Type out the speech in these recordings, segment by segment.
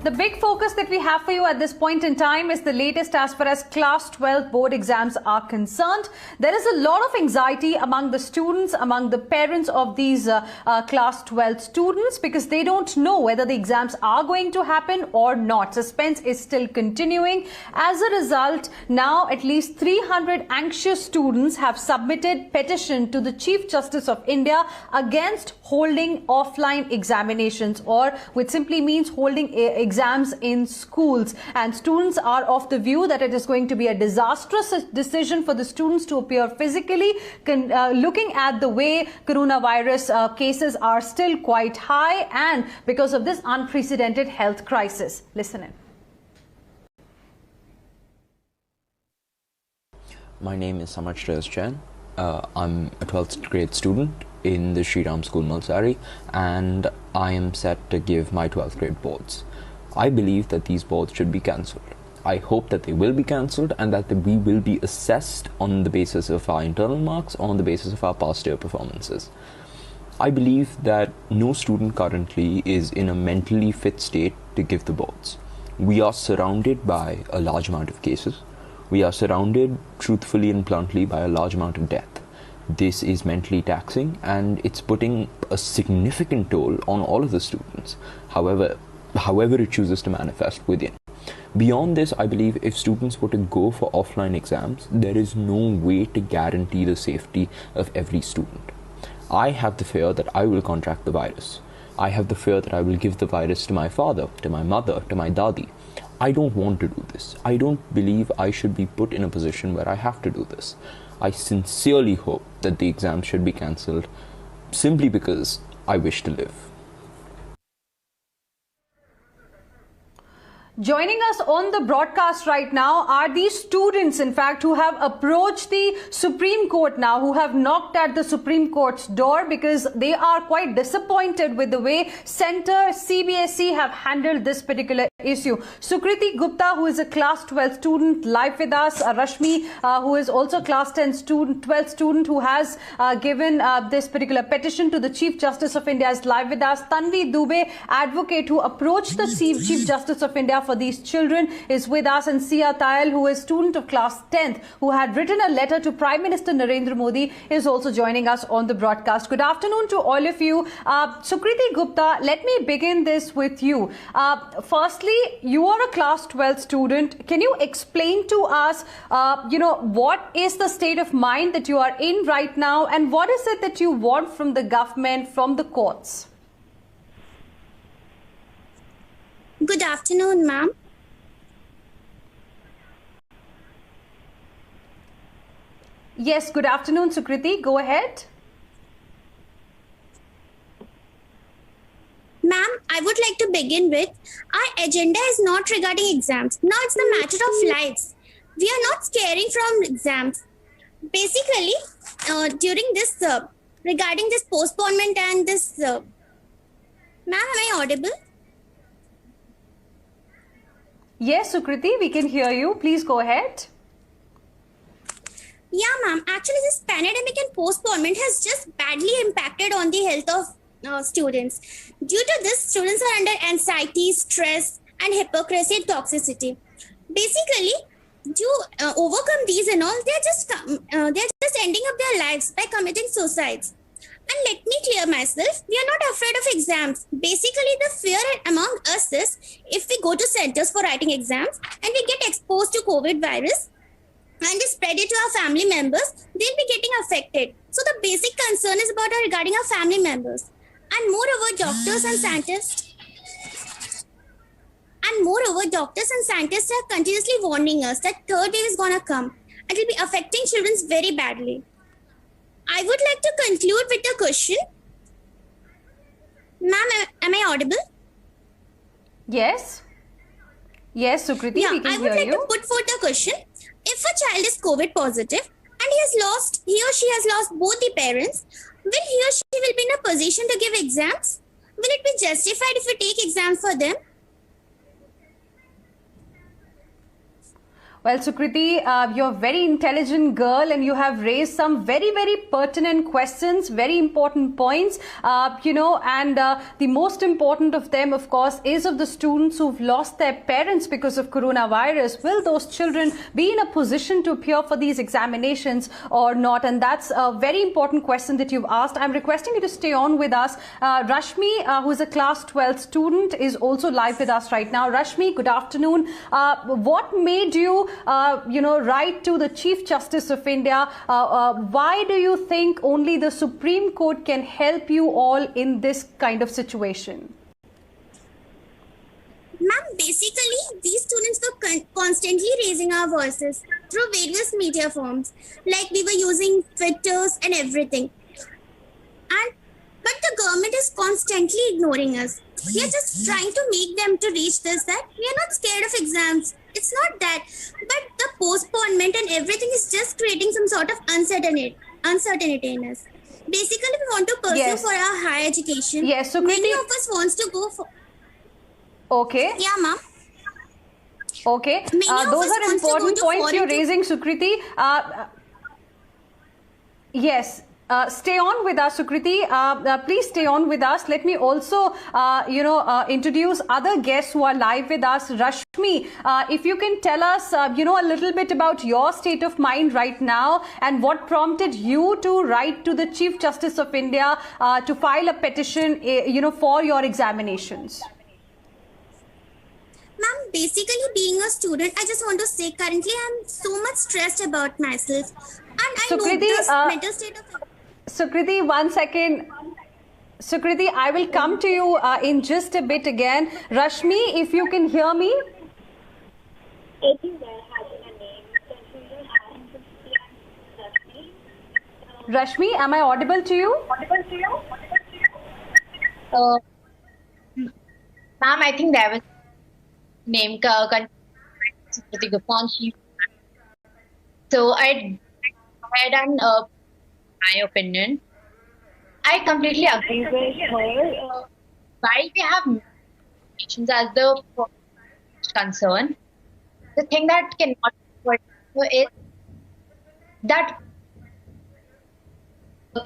The big focus that we have for you at this point in time is the latest as far as Class 12 board exams are concerned. There is a lot of anxiety among the students, among the parents of these Class 12 students, because they don't know whether the exams are going to happen or not. Suspense is still continuing. As a result, now at least 300 anxious students have submitted petition to the Chief Justice of India against holding offline examinations, or which simply means holding exams in schools. And students are of the view that it is going to be a disastrous decision for the students to appear physically, looking at the way coronavirus cases are still quite high, and because of this unprecedented health crisis. Listen in. My name is Samach Chen. I'm a 12th grade student in the Sri Ram School, Malsari, and I am set to give my 12th grade boards. I believe that these boards should be cancelled. I hope that they will be cancelled and that we will be assessed on the basis of our internal marks, on the basis of our past year performances. I believe that no student currently is in a mentally fit state to give the boards. We are surrounded by a large amount of cases. We are surrounded, truthfully and bluntly, by a large amount of death. This is mentally taxing and it's putting a significant toll on all of the students, however it chooses to manifest within. Beyond this, I believe if students were to go for offline exams, there is no way to guarantee the safety of every student. I have the fear that I will contract the virus. I have the fear that I will give the virus to my father, to my mother, to my dadi. I don't want to do this. I don't believe I should be put in a position where I have to do this. I sincerely hope that the exams should be cancelled simply because I wish to live. Joining us on the broadcast right now are these students, in fact, who have approached the Supreme Court now, who have knocked at the Supreme Court's door because they are quite disappointed with the way Centre, CBSE have handled this particular issue. Sukriti Gupta, who is a Class 12 student, live with us. Rashmi, who is also Class 12 student, who has given this particular petition to the Chief Justice of India, is live with us. Tanvi Dubey, advocate who approached the Chief Justice of India for these children, is with us. And Sia Tayal, who is student of Class 10th, who had written a letter to Prime Minister Narendra Modi, is also joining us on the broadcast. Good afternoon to all of you. Sukriti Gupta, let me begin this with you. Firstly, you are a Class 12 student. Can you explain to us, what is the state of mind that you are in right now, and what is it that you want from the government, from the courts? Good afternoon, ma'am. Yes, good afternoon, Sukriti. Go ahead. Ma'am, I would like to begin with, our agenda is not regarding exams. Now it's the matter of lives. We are not scaring from exams. Basically, during this, regarding this postponement and this, ma'am, am I audible? Yes, Sukriti, we can hear you. Please go ahead. Yeah, ma'am. Actually, this pandemic and postponement has just badly impacted on the health of students. Due to this, students are under anxiety, stress, and hypocrisy and toxicity. Basically, to overcome these and all, they're just ending up their lives by committing suicides. And let me clear myself, we are not afraid of exams. Basically, the fear among us is if we go to centers for writing exams and we get exposed to COVID virus and we spread it to our family members, they'll be getting affected. So the basic concern is about regarding our family members. And moreover, doctors and scientists are continuously warning us that third wave is going to come and it will be affecting children very badly. I would like to conclude with a question. Ma'am, am I audible? Yes. Yes, Sukriti, we can hear you. I would like to put forth a question. If a child is COVID positive and he or she has lost both the parents, will he or she will be in a position to give exams? Will it be justified if we take exams for them? Well, Sukriti, you're a very intelligent girl and you have raised some very, very pertinent questions, very important points, and the most important of them, of course, is of the students who've lost their parents because of coronavirus. Will those children be in a position to appear for these examinations or not? And that's a very important question that you've asked. I'm requesting you to stay on with us. Rashmi, who is a Class 12 student, is also live with us right now. Rashmi, good afternoon. What made you write to the Chief Justice of India? Why do you think only the Supreme Court can help you all in this kind of situation? Ma'am, basically, these students were constantly raising our voices through various media forms, like we were using Twitters and everything. But the government is constantly ignoring us. We are just trying to make them to reach this, that we are not scared of exams. It's not that. But the postponement and everything is just creating some sort of uncertainty in us. Basically, we want to pursue for our higher education. Yes, so many of us wants to go for... Okay. Yeah, ma'am. Okay. Those are important points you're raising, Sukriti. Yes. Stay on with us, Sukriti. Please stay on with us. Let me also, introduce other guests who are live with us. Rashmi, if you can tell us, a little bit about your state of mind right now and what prompted you to write to the Chief Justice of India to file a petition, for your examinations. Ma'am, basically being a student, I just want to say currently I'm so much stressed about myself. And I know this mental state of... Sukriti, 1 second. Sukriti, I will come to you in just a bit again. Rashmi, if you can hear me. Rashmi, am I audible to you? Ma'am, I think there was name Sukriti Gupta. So I had an my opinion. I completely agree with her. While we have patients as the concern, the thing that cannot be is that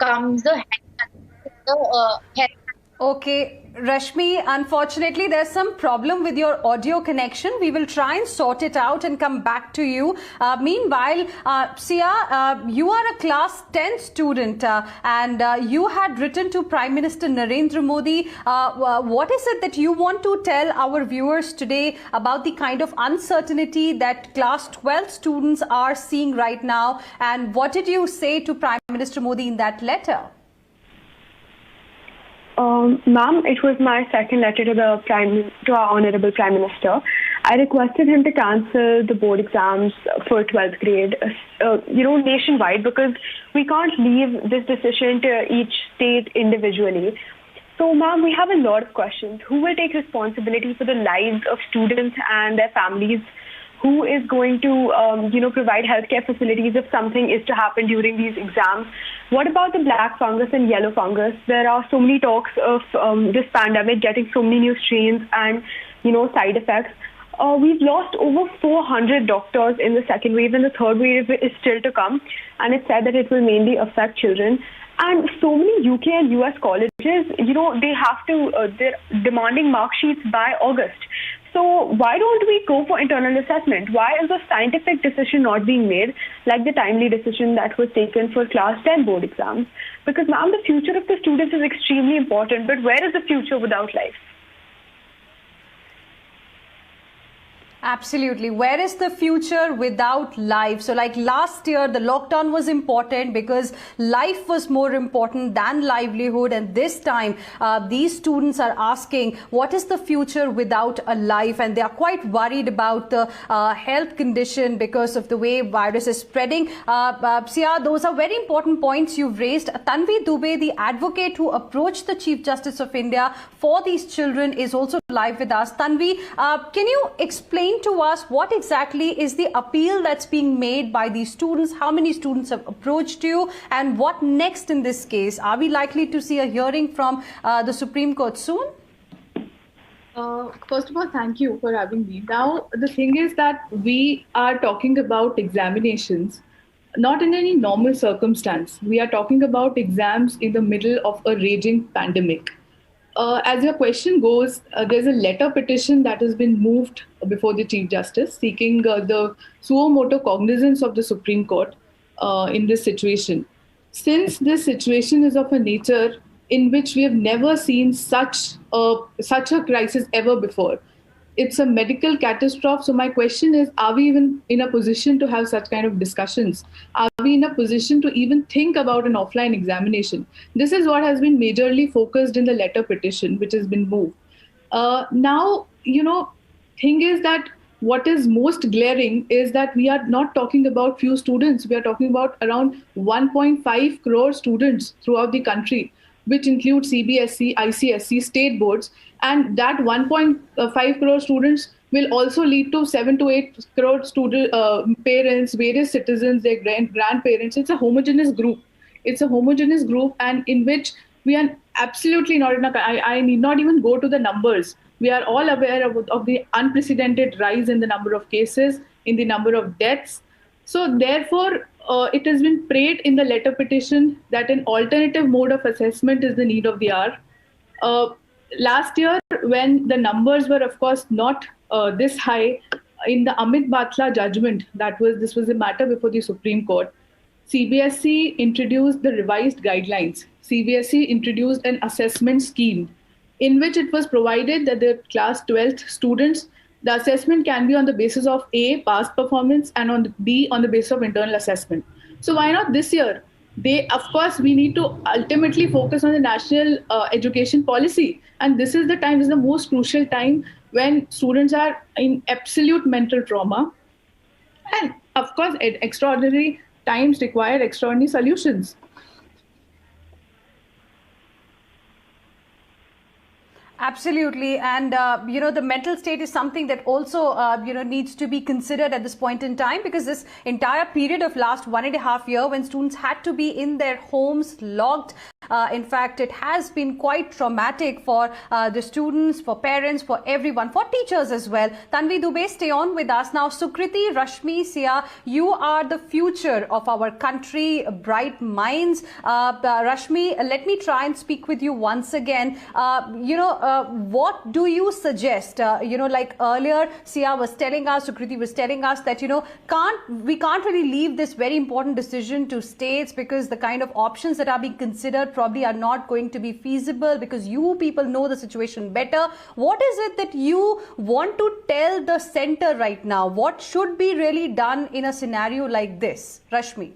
comes the head. Okay, Rashmi, unfortunately, there's some problem with your audio connection. We will try and sort it out and come back to you. Meanwhile, Sia, you are a Class 10 student and you had written to Prime Minister Narendra Modi. What is it that you want to tell our viewers today about the kind of uncertainty that Class 12 students are seeing right now? And what did you say to Prime Minister Modi in that letter? Ma'am, it was my second letter to our Honorable Prime Minister. I requested him to cancel the board exams for 12th grade, nationwide, because we can't leave this decision to each state individually. So, ma'am, we have a lot of questions. Who will take responsibility for the lives of students and their families? Who is going to, provide healthcare facilities if something is to happen during these exams? What about the black fungus and yellow fungus? There are so many talks of this pandemic getting so many new strains and, side effects. We've lost over 400 doctors in the second wave, and the third wave is still to come. And it's said that it will mainly affect children. And so many UK and US colleges, they have to, they're demanding mark sheets by August. So why don't we go for internal assessment? Why is the scientific decision not being made like the timely decision that was taken for Class 10 board exams? Because, ma'am, the future of the students is extremely important, but where is the future without life? Absolutely. Where is the future without life? So like last year, the lockdown was important because life was more important than livelihood. And this time, these students are asking, what is the future without a life? And they are quite worried about the health condition because of the way virus is spreading. Sia, those are very important points you've raised. Tanvi Dubey, the advocate who approached the Chief Justice of India for these children, is also live with us. Tanvi, can you explain to us what exactly is the appeal that's being made by these students? How many students have approached you, and what next in this case? Are we likely to see a hearing from the Supreme Court soon? First of all, thank you for having me. Now, the thing is that we are talking about examinations, not in any normal circumstance. We are talking about exams in the middle of a raging pandemic. As your question goes, there's a letter petition that has been moved before the Chief Justice seeking the suo motu cognizance of the Supreme Court in this situation. Since this situation is of a nature in which we have never seen such a crisis ever before, it's a medical catastrophe. So my question is, are we even in a position to have such kind of discussions? Are we in a position to even think about an offline examination? This is what has been majorly focused in the letter petition, which has been moved. Now, thing is that what is most glaring is that we are not talking about few students. We are talking about around 1.5 crore students throughout the country, which include CBSE, ICSE, state boards. And that 1.5 crore students will also lead to 7 to 8 crore student parents, various citizens, their grandparents. It's a homogeneous group. It's a homogeneous group, and in which we are absolutely not in a. I need not even go to the numbers. We are all aware of the unprecedented rise in the number of cases, in the number of deaths. So therefore, it has been prayed in the letter petition that an alternative mode of assessment is the need of the hour. Last year, when the numbers were, of course, not this high, in the Amit Khare judgment, this was a matter before the Supreme Court, CBSE introduced the revised guidelines. CBSE introduced an assessment scheme in which it was provided that the class 12th students, the assessment can be on the basis of A, past performance, and on B, on the basis of internal assessment. So why not this year? Of course, we need to ultimately focus on the national education policy. And this is the most crucial time when students are in absolute mental trauma. And of course, extraordinary times require extraordinary solutions. Absolutely. And, the mental state is something that also, needs to be considered at this point in time, because this entire period of last 1.5 years when students had to be in their homes locked, in fact, it has been quite traumatic for the students, for parents, for everyone, for teachers as well. Tanvi Dubey, stay on with us. Now, Sukriti, Rashmi, Sia, you are the future of our country, bright minds. Rashmi, let me try and speak with you once again. What do you suggest? Like earlier, Sia was telling us, Sukriti was telling us that, we can't really leave this very important decision to states, because the kind of options that are being considered probably are not going to be feasible, because you people know the situation better. What is it that you want to tell the center right now? What should be really done in a scenario like this? Rashmi.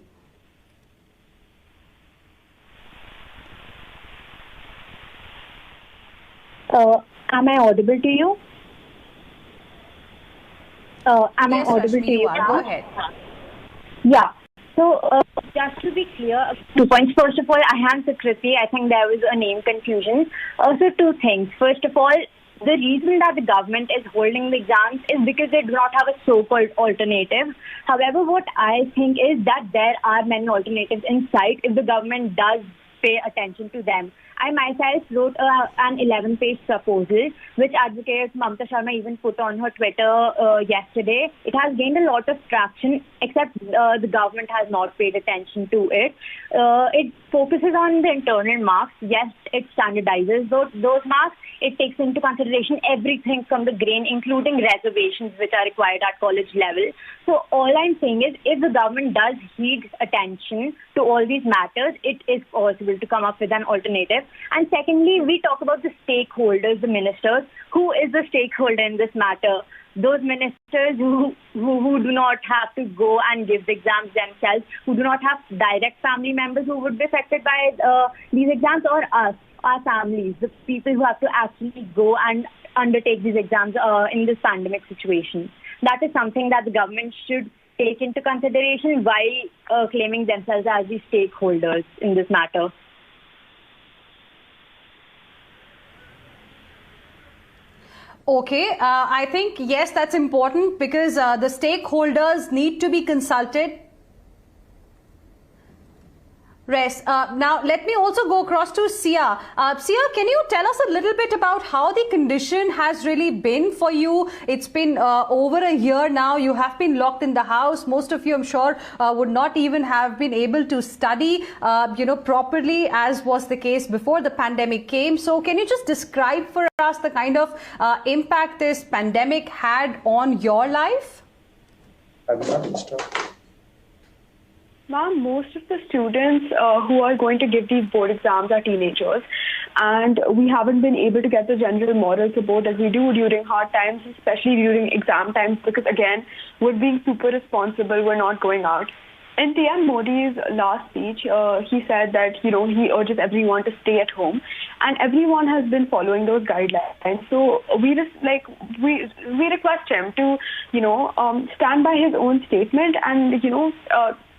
Am I audible to you? Am Yes, I audible Rashmi, to you? Go ahead. Yeah. So, just to be clear, 2 points. First of all, I am Sukriti. I think there was a name confusion. Also, 2 things. First of all, the reason that the government is holding the exams is because they do not have a so-called alternative. However, what I think is that there are many alternatives in sight if the government does pay attention to them. I myself wrote an 11-page proposal, which Advocate Mamta Sharma even put on her Twitter yesterday. It has gained a lot of traction, except the government has not paid attention to it. It focuses on the internal marks. Yes, it standardizes those marks. It takes into consideration everything from the grain, including reservations which are required at college level. So all I'm saying is, if the government does heed attention to all these matters, it is possible to come up with an alternative. And secondly, we talk about the stakeholders, the ministers. Who is the stakeholder in this matter? Those ministers who do not have to go and give the exams themselves, who do not have direct family members who would be affected by these exams, or us, our families, the people who have to actually go and undertake these exams in this pandemic situation. That is something that the government should take into consideration while claiming themselves as the stakeholders in this matter. Okay, I think, yes, that's important, because the stakeholders need to be consulted. Rest. Now, let me also go across to Sia. Sia, can you tell us a little bit about how the condition has really been for you? It's been over a year now. You have been locked in the house. Most of you, I'm sure, would not even have been able to study, properly, as was the case before the pandemic came. So, can you just describe for us the kind of impact this pandemic had on your life? Ma'am, most of the students who are going to give these board exams are teenagers, and we haven't been able to get the general moral support that we do during hard times, especially during exam times, because again, we're being super responsible, we're not going out. In PM Modi's last speech, he said that, he urges everyone to stay at home, and everyone has been following those guidelines. So we request him to, stand by his own statement and,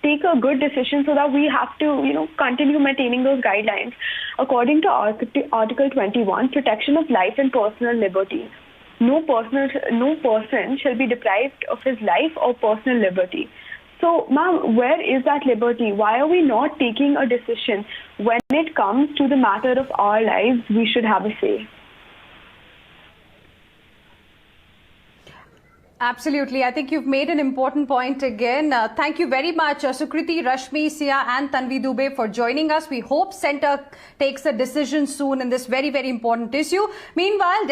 take a good decision so that we have to, continue maintaining those guidelines. According to Article 21, protection of life and personal liberty. No person shall be deprived of his life or personal liberty. So, ma'am, where is that liberty? Why are we not taking a decision? When it comes to the matter of our lives, we should have a say. Absolutely. I think you've made an important point again. Thank you very much, Sukriti, Rashmi, Sia and Tanvi Dubey for joining us. We hope Centre takes a decision soon in this very, very important issue. Meanwhile,